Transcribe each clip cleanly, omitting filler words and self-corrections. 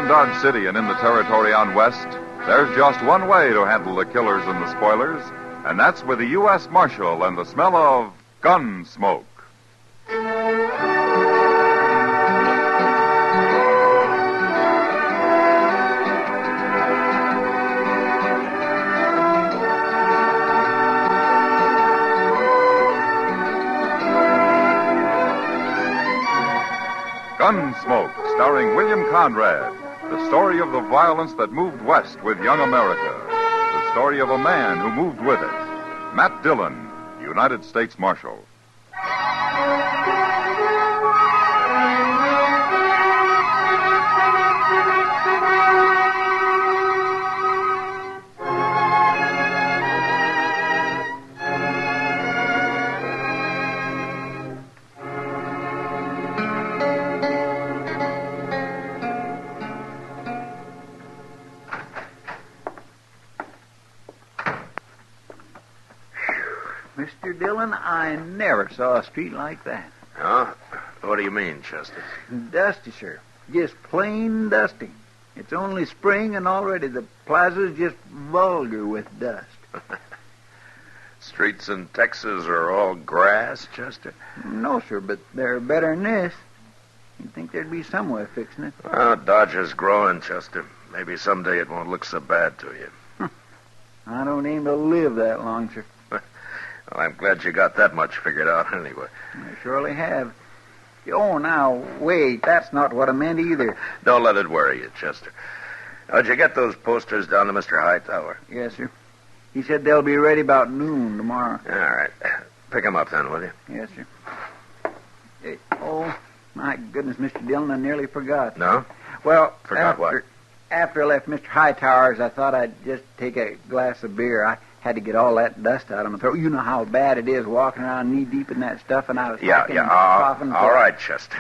Dodge City and in the territory on West, there's just one way to handle the killers and the spoilers, and that's with the U.S. Marshal and the smell of Gunsmoke. Gunsmoke, starring William Conrad. The story of the violence that moved west with young America. The story of a man who moved with it. Matt Dillon, United States Marshal. Mr. Dillon, I never saw a street like that. Huh? What do you mean, Chester? Dusty, sir. Just plain dusty. It's only spring and already the plaza's just vulgar with dust. Streets in Texas are all grass, Chester? No, sir, but they're better than this. You'd think there'd be some way of fixing it. Well, Dodger's growing, Chester. Maybe someday it won't look so bad to you. I don't aim to live that long, sir. Well, I'm glad you got that much figured out anyway. I surely have. Oh, now, wait. That's not what I meant either. Don't let it worry you, Chester. Did you get those posters down to Mr. Hightower? Yes, sir. He said they'll be ready about noon tomorrow. All right. Pick them up then, will you? Yes, sir. Oh, my goodness, Mr. Dillon, I nearly forgot. No? Well, Forgot what? After I left Mr. Hightower's, I thought I'd just take a glass of beer. I had to get all that dust out of my throat. You know how bad it is walking around knee-deep in that stuff, and I was coughing. All right, Chester.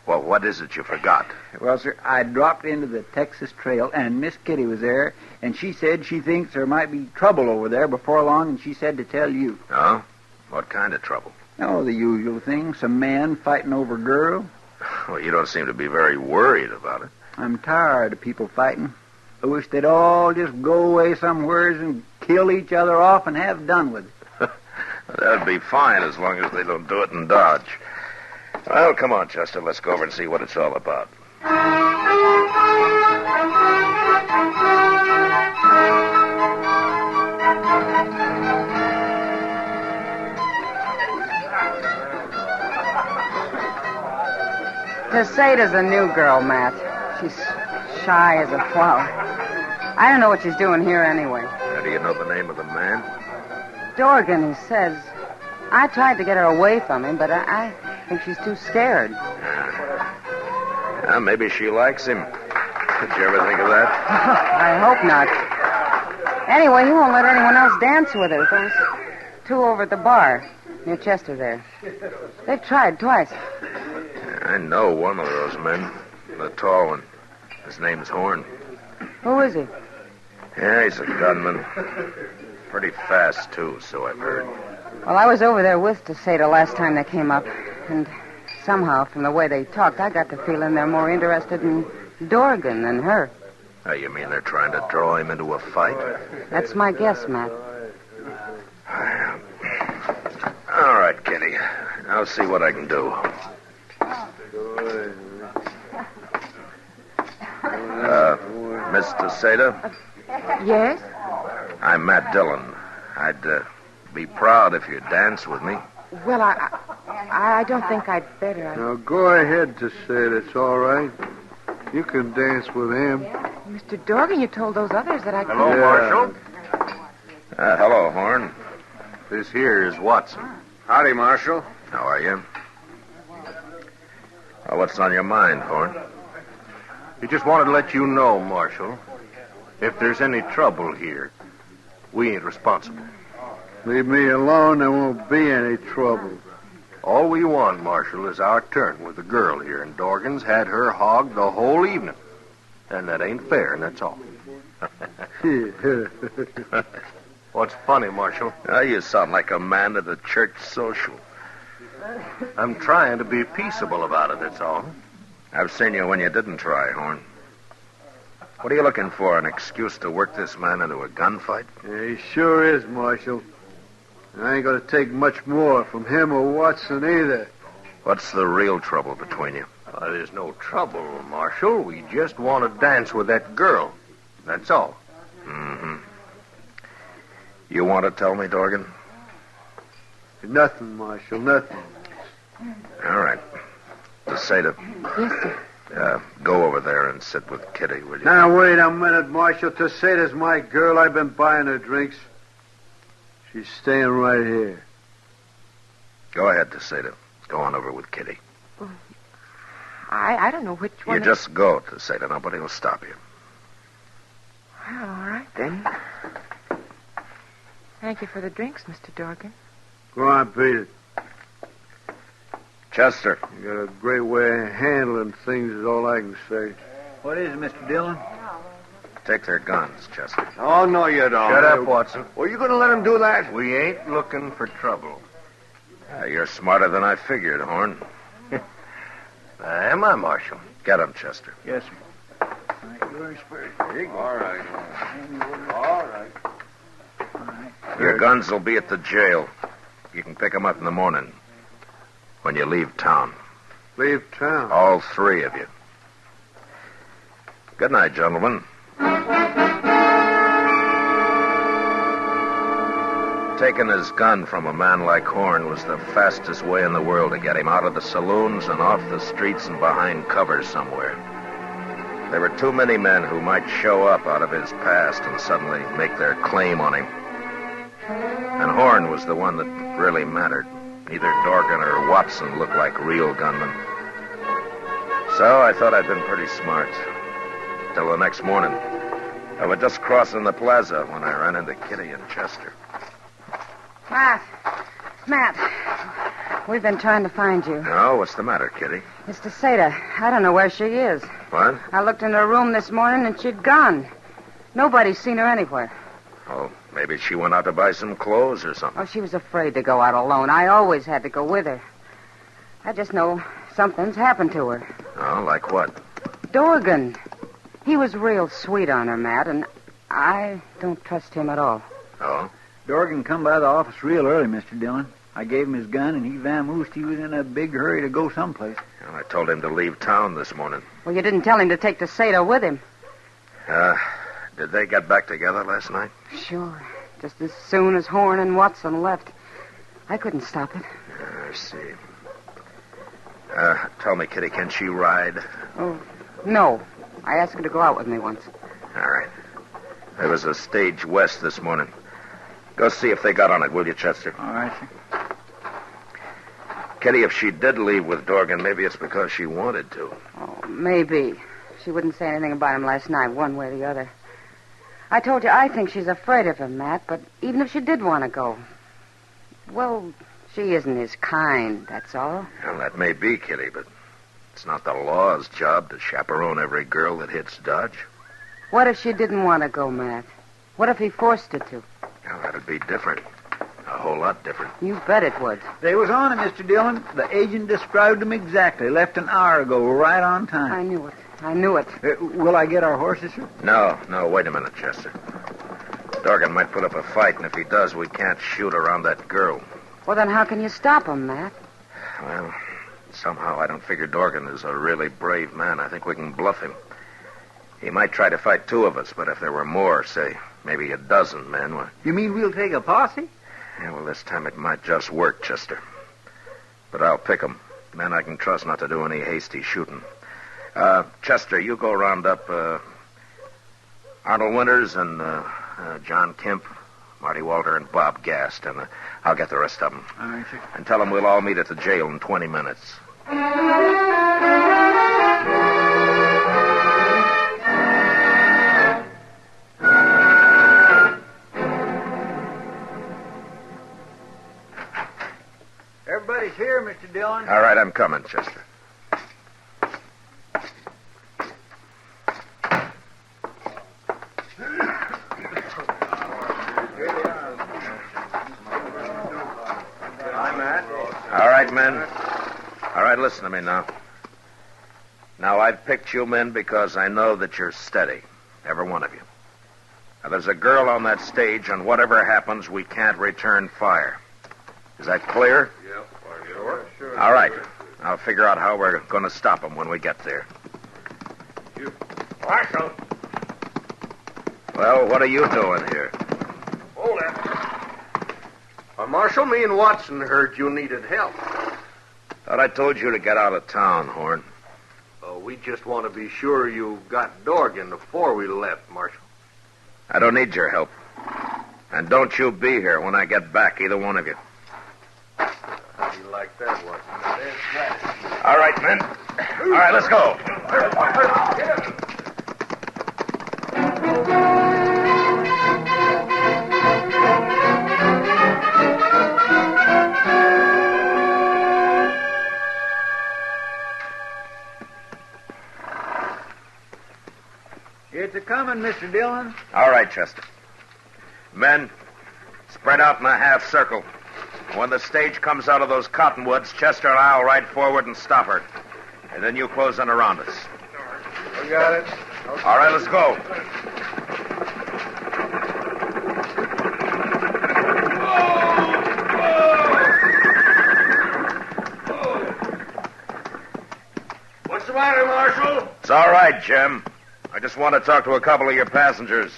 Well, what is it you forgot? Well, sir, I dropped into the Texas Trail, and Miss Kitty was there, and she said she thinks there might be trouble over there before long, and she said to tell you. Oh? What kind of trouble? Oh, the usual thing. Some man fighting over a girl. Well, you don't seem to be very worried about it. I'm tired of people fighting. I wish they'd all just go away somewheres and kill each other off and have done with it. That'd be fine as long as they don't do it in Dodge. Well, come on, Chester. Let's go over and see what it's all about. Tacetta's a new girl, Matt. She's shy as a flower. I don't know what she's doing here anyway. How do you know the name of the man? Dorgan, he says. I tried to get her away from him, but I think she's too scared. Maybe she likes him. Did you ever think of that? I hope not. Anyway, he won't let anyone else dance with her. Those two over at the bar near Chester there. They've tried twice. I know one of those men. The tall one. His name's Horn. Who is he? Yeah, he's a gunman. Pretty fast, too, so I've heard. Well, I was over there with Tacetta last time they came up, and somehow, from the way they talked, I got the feeling they're more interested in Dorgan than her. Oh, you mean they're trying to draw him into a fight? That's my guess, Matt. All right, Kitty. I'll see what I can do. Miss Tacetta? Yes? I'm Matt Dillon. I'd be proud if you'd dance with me. Well, I don't think I'd better. Now, go ahead, Tacetta. It's all right. You can dance with him. Mr. Dorgan, you told those others that I could. Hello, Marshal. Hello, Horn. This here is Watson. Howdy, Marshal. How are you? Well, what's on your mind, Horn? He just wanted to let you know, Marshal, if there's any trouble here, we ain't responsible. Leave me alone, there won't be any trouble. All we want, Marshal, is our turn with the girl here, and Dorgan's had her hogged the whole evening. And that ain't fair, and that's all. What's funny, Marshal? You sound like a man at a church social. I'm trying to be peaceable about it, that's all. I've seen you when you didn't try, Horn. What are you looking for, an excuse to work this man into a gunfight? Yeah, he sure is, Marshal. I ain't going to take much more from him or Watson either. What's the real trouble between you? There's no trouble, Marshal. We just want to dance with that girl. That's all. Mm-hmm. You want to tell me, Dorgan? Nothing, Marshal, nothing. All right. Tacetta. Yes, sir. Go over there and sit with Kitty, will you? Now, wait a minute, Marshal. Tacetta's my girl. I've been buying her drinks. She's staying right here. Go ahead, Tacetta. Go on over with Kitty. I don't know which one. You just go, Tacetta. Nobody will stop you. Well, all right, then. Thank you for the drinks, Mr. Dorgan. Go on, beat it. Chester. You got a great way of handling things is all I can say. What is it, Mr. Dillon? Take their guns, Chester. Oh, no, you don't. Shut up, Watson. Well, you going to let him do that? We ain't looking for trouble. You're smarter than I figured, Horn. Am I, Marshal? Get him, Chester. Yes, sir. All right. All right. Your guns will be at the jail. You can pick them up in the morning when you leave town. Leave town? All three of you. Good night, gentlemen. Taking his gun from a man like Horn was the fastest way in the world to get him out of the saloons and off the streets and behind cover somewhere. There were too many men who might show up out of his past and suddenly make their claim on him. And Horn was the one that really mattered. Neither Dorgan or Watson looked like real gunmen. So I thought I'd been pretty smart. Till the next morning. I was just crossing the plaza when I ran into Kitty and Chester. Matt, we've been trying to find you. Oh, what's the matter, Kitty? It's Tacetta. I don't know where she is. What? I looked in her room this morning and she'd gone. Nobody's seen her anywhere. Oh, maybe she went out to buy some clothes or something. Oh, she was afraid to go out alone. I always had to go with her. I just know something's happened to her. Oh, like what? Dorgan. He was real sweet on her, Matt, and I don't trust him at all. Oh? Dorgan come by the office real early, Mr. Dillon. I gave him his gun, and he vamoosed. He was in a big hurry to go someplace. Well, I told him to leave town this morning. Well, you didn't tell him to take Tacetta with him. Did they get back together last night? Sure. Just as soon as Horn and Watson left. I couldn't stop it. I see. Tell me, Kitty, can she ride? Oh, no. I asked her to go out with me once. All right. There was a stage west this morning. Go see if they got on it, will you, Chester? All right, sir. Kitty, if she did leave with Dorgan, maybe it's because she wanted to. Oh, maybe. She wouldn't say anything about him last night, one way or the other. I told you I think she's afraid of him, Matt, but even if she did want to go, well, she isn't his kind, that's all. Well, that may be, Kitty, but it's not the law's job to chaperone every girl that hits Dodge. What if she didn't want to go, Matt? What if he forced her to? Well, that'd be different. A whole lot different. You bet it would. They was on him, Mr. Dillon. The agent described him exactly. Left an hour ago, right on time. I knew it. I knew it. Will I get our horses, sir? No, wait a minute, Chester. Dorgan might put up a fight, and if he does, we can't shoot around that girl. Well, then how can you stop him, Matt? Well, somehow I don't figure Dorgan is a really brave man. I think we can bluff him. He might try to fight two of us, but if there were more, say, maybe a dozen men... Well, You mean we'll take a posse? yeah, well, this time it might just work, Chester. But I'll pick 'em. Men I can trust not to do any hasty shooting. Chester, you go round up Arnold Winters and John Kemp, Marty Walter, and Bob Gast, and I'll get the rest of them. All right, sir. And tell them we'll all meet at the jail in 20 minutes. Everybody's here, Mr. Dillon. All right, I'm coming, Chester. All right, men. All right, listen to me now. Now, I've picked you men because I know that you're steady. Every one of you. Now, there's a girl on that stage, and whatever happens, we can't return fire. Is that clear? Yep. Sure. All right. I'll figure out how we're going to stop them when we get there. Marshal. Well, what are you doing here? Hold it. Marshal, me and Watson heard you needed help. Thought I told you to get out of town, Horn. We just want to be sure you got Dorgan before we left, Marshal. I don't need your help. And don't you be here when I get back, either one of you. How do you like that, Watson? All right, men. All right, let's go. It's a-coming, Mr. Dillon. All right, Chester. Men, spread out in a half circle. When the stage comes out of those cottonwoods, Chester and I'll ride forward and stop her. And then you close in around us. We got it. All right, let's go. What's the matter, Marshal? It's all right, Jim. I just want to talk to a couple of your passengers.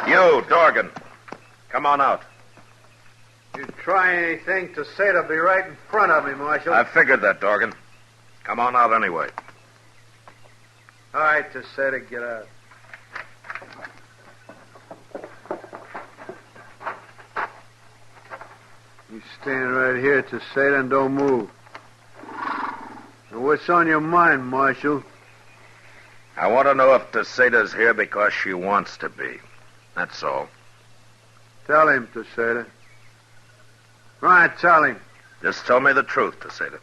You, Dorgan, come on out. You try anything to say to be right in front of me, Marshal. I figured that, Dorgan. Come on out anyway. All right, Tacetta, get out. You stand right here, Tacetta, and don't move. Now, what's on your mind, Marshal? I want to know if Tacetta's here because she wants to be. That's all. Tell him, Tacetta. Right, tell him. Just tell me the truth, Tacetta.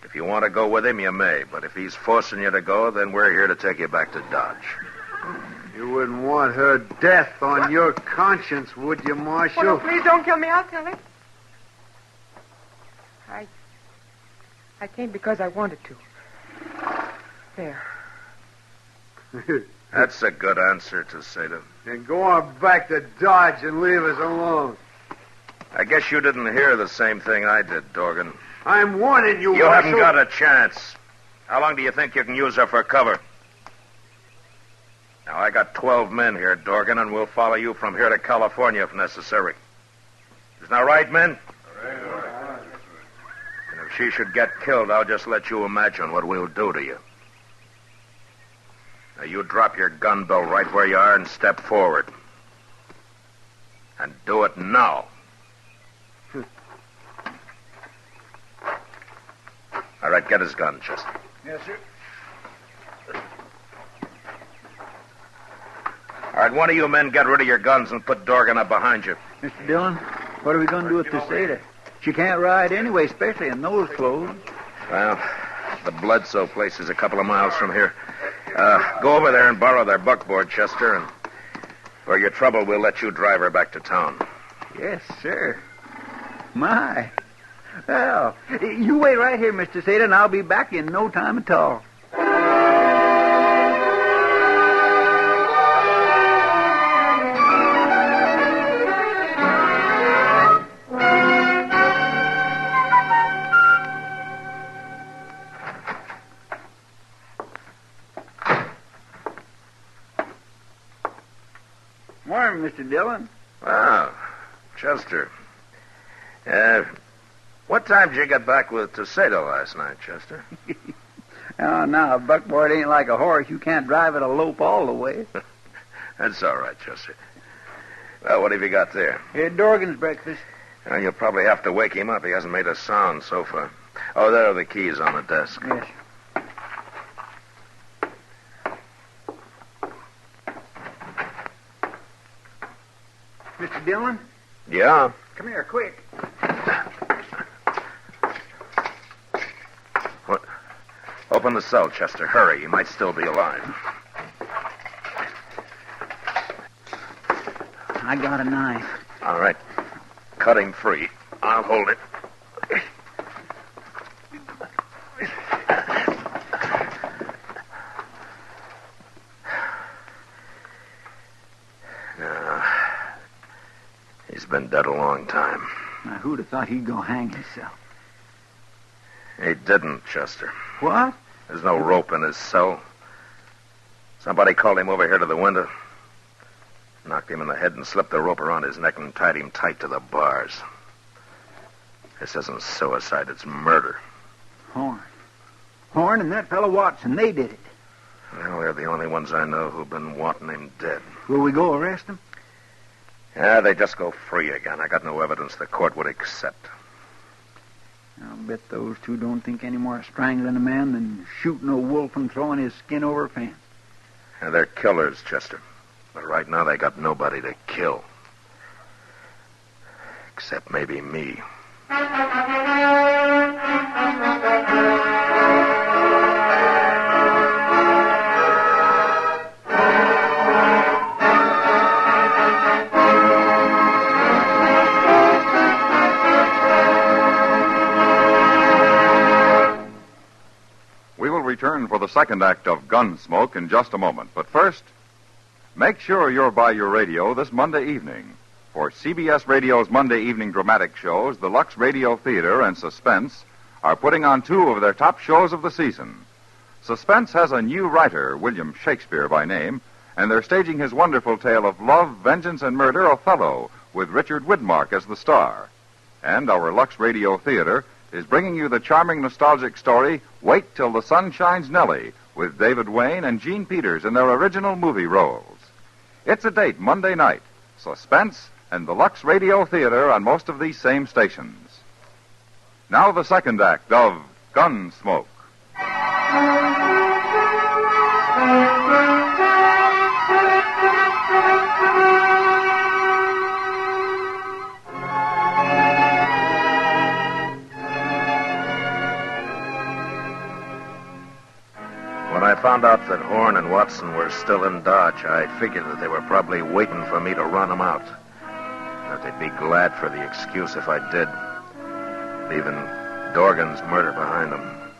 If you want to go with him, you may. But if he's forcing you to go, then we're here to take you back to Dodge. You wouldn't want her death on your conscience, would you, Marshal? Oh, no, please don't kill me. I'll tell him. I came because I wanted to. There. That's a good answer, Tacetta. And go on back to Dodge and leave us alone. I guess you didn't hear the same thing I did, Dorgan. I'm warning you, You Marshal. haven't got a chance. How long do you think you can use her for cover? Now, I got 12 men here, Dorgan, and we'll follow you from here to California if necessary. Isn't that right, men? And if she should get killed, I'll just let you imagine what we'll do to you. Now, you drop your gun belt right where you are and step forward. And do it now. All right, get his gun, Chester. Yes, sir. All right, one of you men get rid of your guns and put Dorgan up behind you. Mr. Dillon, what are we going to do with Tacetta? She can't ride anyway, especially in those clothes. Well, the Bledsoe place is a couple of miles from here. Go over there and borrow their buckboard, Chester, and for your trouble, we'll let you drive her back to town. Yes, sir. My. Well, you wait right here, Mr. Tacetta, and I'll be back in no time at all. Morning, Mr. Dillon. Wow, Chester. What time did you get back with Tacetta last night, Chester? Oh, now, a buckboard ain't like a horse. You can't drive it a lope all the way. That's all right, Chester. Well, what have you got there? Here, Dorgan's breakfast. Well, you'll probably have to wake him up. He hasn't made a sound so far. Oh, there are the keys on the desk. Yes. Mr. Dillon, Yeah? come here, quick. What? Open the cell, Chester. Hurry. You might still be alive. I got a knife. All right. Cut him free. I'll hold it. He's been dead a long time. Now, who'd have thought he'd go hang himself? He didn't, Chester. What? There's no rope in his cell. Somebody called him over here to the window, knocked him in the head and slipped the rope around his neck and tied him tight to the bars. This isn't suicide, it's murder. Horn and that fellow Watson, they did it. Well, they're the only ones I know who've been wanting him dead. Will we go arrest them? Yeah, they just go free again. I got no evidence the court would accept. I'll bet those two don't think any more of strangling a man than shooting a wolf and throwing his skin over a fence. Yeah, they're killers, Chester. But right now they got nobody to kill. Except maybe me. We will return for the second act of Gunsmoke in just a moment. But first, make sure you're by your radio this Monday evening. For CBS Radio's Monday evening dramatic shows, the Lux Radio Theater and Suspense are putting on two of their top shows of the season. Suspense has a new writer, William Shakespeare by name, and they're staging his wonderful tale of love, vengeance, and murder, Othello, with Richard Widmark as the star. And our Lux Radio Theater is bringing you the charming nostalgic story, Wait Till the Sun Shines Nellie, with David Wayne and Gene Peters in their original movie roles. It's a date Monday night. Suspense and the Lux Radio Theater on most of these same stations. Now the second act of Gunsmoke. When I found out that Horn and Watson were still in Dodge, I figured that they were probably waiting for me to run them out. That they'd be glad for the excuse if I did, leaving Dorgan's murder behind them.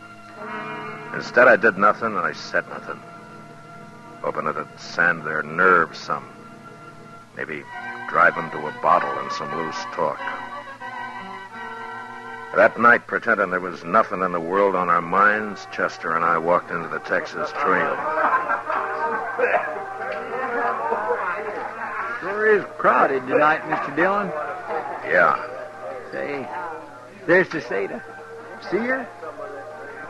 Instead, I did nothing and I said nothing, hoping it'd sand their nerves some, maybe drive them to a bottle and some loose talk. That night, pretending there was nothing in the world on our minds, Chester and I walked into the Texas Trail. Sure is crowded tonight, Mr. Dillon. Yeah. Say, there's Tacetta. See her?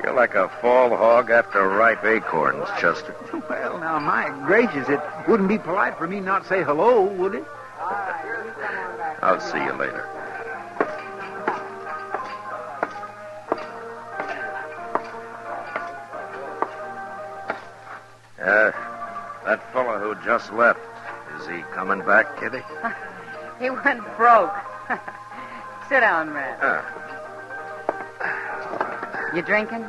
You're like a fall hog after ripe acorns, Chester. Well, now, my gracious, it wouldn't be polite for me not to say hello, would it? I'll see you later. That fella who just left, is he coming back, Kitty? He went broke. Sit down, Red. You drinking?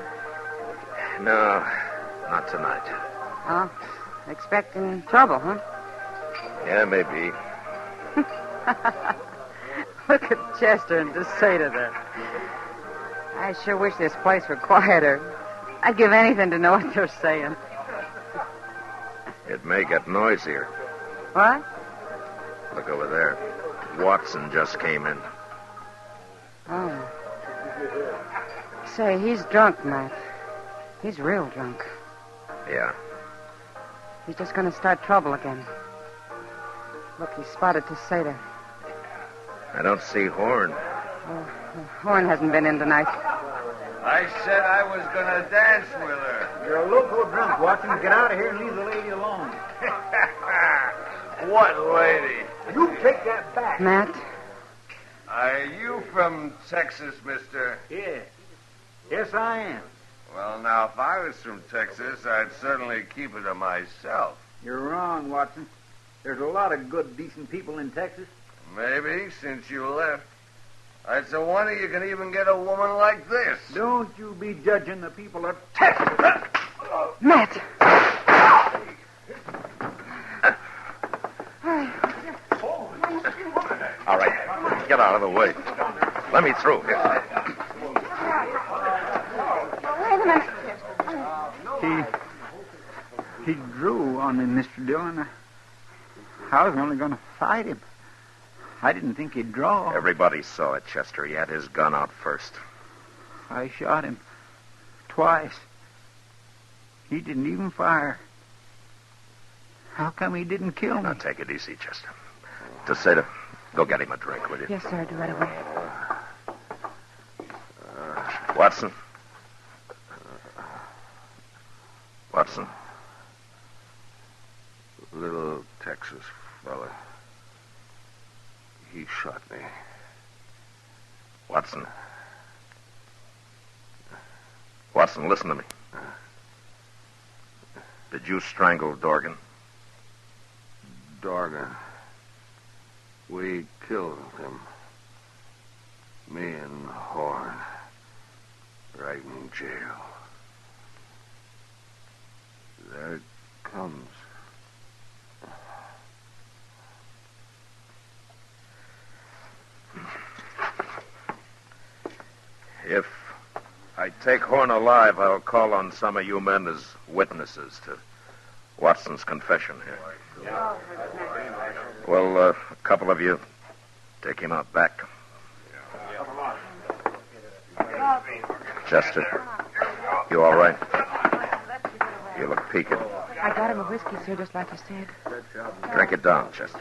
No, not tonight. Oh, expecting trouble, huh? Yeah, maybe. Look at Chester and Tacetta there. I sure wish this place were quieter. I'd give anything to know what they're saying. It may get noisier. What? Look over there. Watson just came in. Oh. Say, he's drunk, Matt. He's real drunk. Yeah. He's just going to start trouble again. Look, he spotted Tacetta. I don't see Horn. Oh, Horn hasn't been in tonight. I said I was going to dance with her. You're a loco drunk, Watson. Get out of here and leave the lady alone. What lady? You take that back. Matt? Are you from Texas, mister? Yeah. Yes, I am. Well, now, if I was from Texas, I'd certainly keep it to myself. You're wrong, Watson. There's a lot of good, decent people in Texas. Maybe, since you left. It's a wonder you can even get a woman like this. Don't you be judging the people of Texas. Matt! All right, get out of the way. Let me through. Wait a minute. He drew on me, Mr. Dillon. I was only going to fight him. I didn't think he'd draw. Everybody saw it, Chester. He had his gun out first. I shot him twice. He didn't even fire. How come he didn't kill me? Now, take it easy, Chester. Tacetta, go get him a drink, will you? Yes, sir, I'll do right away. Watson. Watson. Little Texas fella. He shot me. Watson. Watson, listen to me. Did you strangle Dorgan? Dorgan. We killed him. Me and Horn. Right in jail. There it comes. If I take Horn alive, I'll call on some of you men as witnesses to Watson's confession here. Well, a couple of you take him out back. Chester, you all right? You look peaked. I got him a whiskey, sir, just like you said. Drink it down, Chester.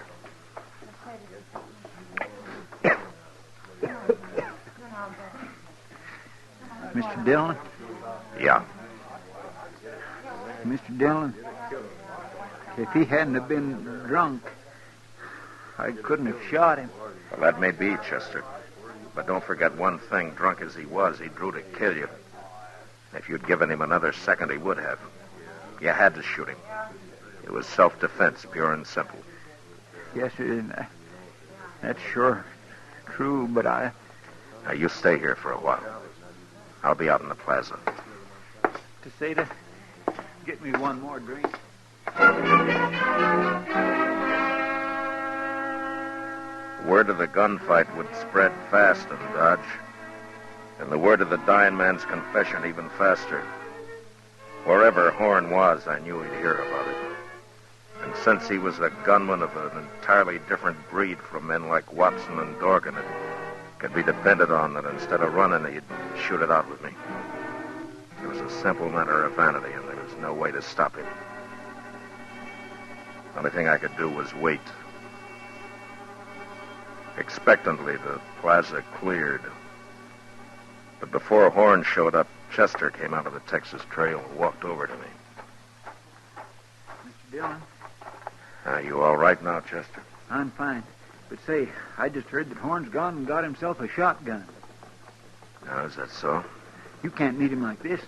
Mr. Dillon? Yeah. Mr. Dillon, if he hadn't have been drunk, I couldn't have shot him. Well, that may be, Chester. But don't forget one thing. Drunk as he was, he drew to kill you. If you'd given him another second, he would have. You had to shoot him. It was self-defense, pure and simple. Yes, sir. That's sure true, but I... Now, you stay here for a while. I'll be out in the plaza. Tacetta, get me one more drink. Word of the gunfight would spread fast in Dodge, and the word of the dying man's confession even faster. Wherever Horn was, I knew he'd hear about it. And since he was a gunman of an entirely different breed from men like Watson and Dorgan, it could be depended on that instead of running, he'd shoot it out with me. It was a simple matter of vanity, and there was no way to stop him. The only thing I could do was wait. Expectantly, the plaza cleared. But before Horn showed up, Chester came out of the Texas Trail and walked over to me. Mr. Dillon? Are you all right now, Chester? I'm fine. But say, I just heard that Horn's gone and got himself a shotgun. Now, is that so? You can't meet him like this.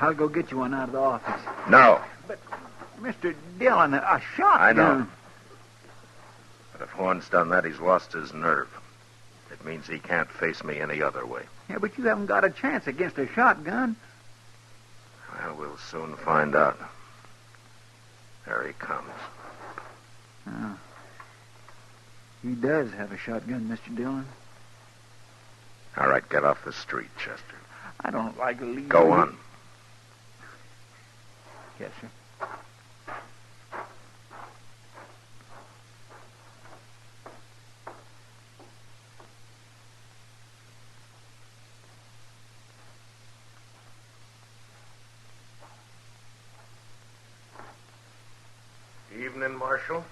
I'll go get you one out of the office. No. But, Mr. Dillon, a shotgun... I know. But if Horn's done that, he's lost his nerve. It means he can't face me any other way. Yeah, but you haven't got a chance against a shotgun. Well, we'll soon find out. There he comes. Oh. He does have a shotgun, Mr. Dillon. All right, get off the street, Chester. I don't like leaving. Go on. Yes, sir. Evening, Marshal.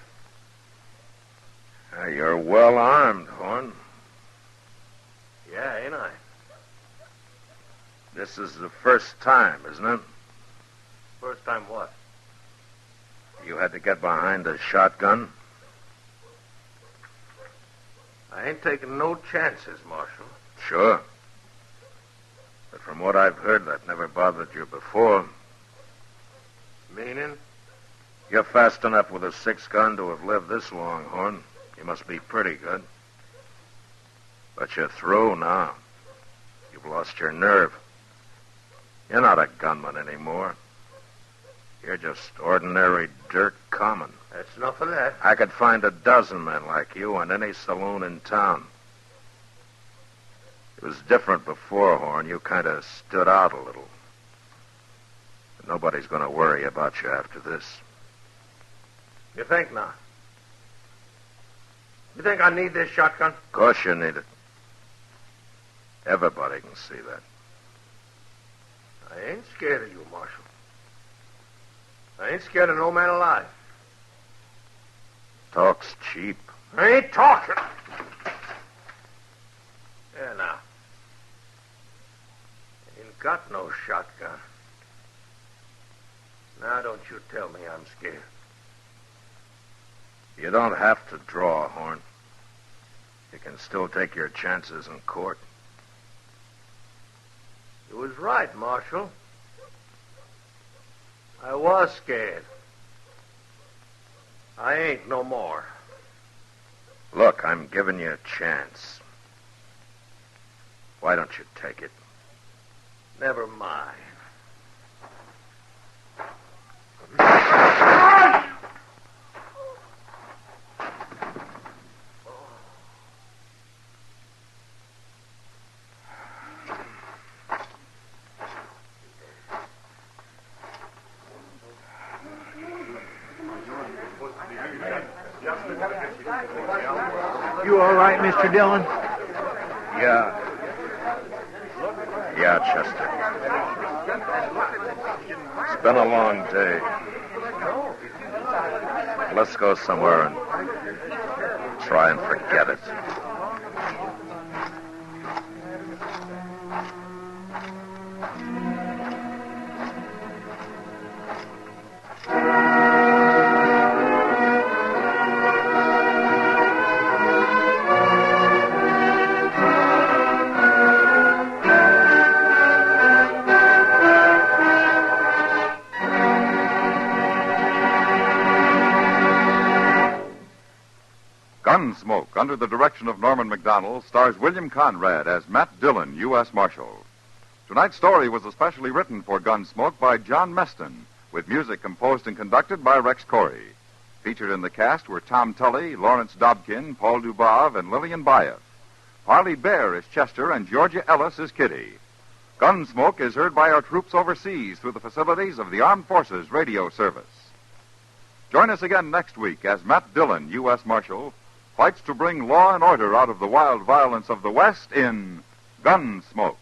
You're well armed, Horn. Yeah, ain't I? This is the first time, isn't it? First time what? You had to get behind a shotgun? I ain't taking no chances, Marshal. Sure. But from what I've heard, that never bothered you before. Meaning? You're fast enough with a 6-gun to have lived this long, Horn. You must be pretty good. But you're through now. You've lost your nerve. You're not a gunman anymore. You're just ordinary dirt common. That's enough of that. I could find a dozen men like you in any saloon in town. It was different before, Horn. You kind of stood out a little. But nobody's going to worry about you after this. You think not? You think I need this shotgun? Of course you need it. Everybody can see that. I ain't scared of you, Marshal. I ain't scared of no man alive. Talk's cheap. I ain't talking. There now. Ain't got no shotgun. Now don't you tell me I'm scared. You don't have to draw, Horn. You can still take your chances in court. You was right, Marshal. I was scared. I ain't no more. Look, I'm giving you a chance. Why don't you take it? Never mind. You all right, Mr. Dillon? Yeah. Yeah, Chester. It's been a long day. Let's go somewhere and try and forget it. Gunsmoke, under the direction of Norman Macdonald, stars William Conrad as Matt Dillon, U.S. Marshal. Tonight's story was especially written for Gunsmoke by John Meston, with music composed and conducted by Rex Corey. Featured in the cast were Tom Tully, Lawrence Dobkin, Paul Dubov, and Lillian Baeff. Parley Bear is Chester, and Georgia Ellis is Kitty. Gunsmoke is heard by our troops overseas through the facilities of the Armed Forces Radio Service. Join us again next week as Matt Dillon, U.S. Marshal, fights to bring law and order out of the wild violence of the West in Gunsmoke.